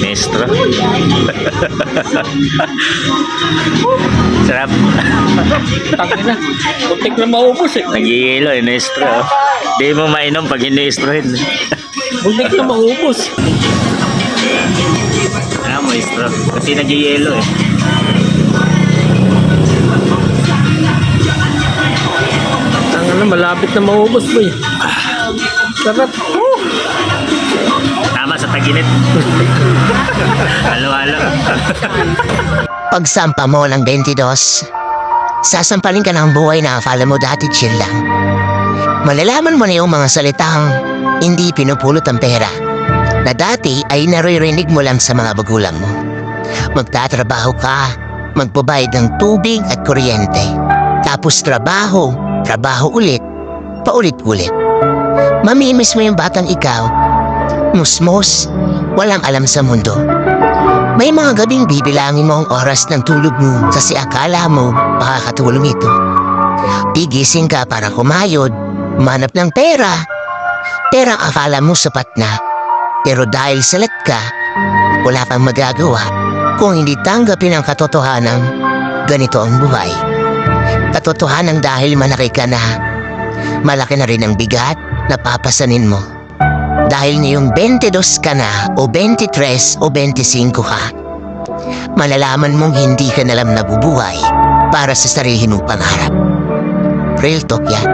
Maestro. Sarap. Tangin na. Kuntik na maubos eh. Nag-iilo eh, maestro. Di mo mainom pag ini-estrohin. Kuntik na maubos. Ah, maestro. Kasi nag-iilo eh. Tangin na, malapit na maubos boy. Sarap. Tama sa taginit. Halo-halo. Pagsampa mo ng 22, sasampalin ka ng buhay na akala mo dati chill lang. Malalaman mo na yung mga salitang hindi pinupulot ang pera na dati ay naririnig mo lang sa mga magulang mo. Magtatrabaho ka, magbabayad ng tubig at kuryente. Tapos trabaho ulit, paulit-ulit. Mamimiss mo yung batang ikaw, musmos, walang alam sa mundo. May mga gabing bibilangin mo ang oras ng tulog mo kasi akala mo makakatulong ito. Pigising ka para kumayod, manap ng pera. Perang akala mo sapat na. Pero dahil salat ka, wala kang magagawa kung hindi tanggapin ang katotohanan, ganito ang buhay. Katotohanan dahil malaki ka na. Malaki na rin ang bigat na papasanin mo. Dahil ngayong 22 ka na o 23 o 25 ka, malalaman mong hindi ka nalang nabubuhay para sa sarili mong pangarap. Real talk yan.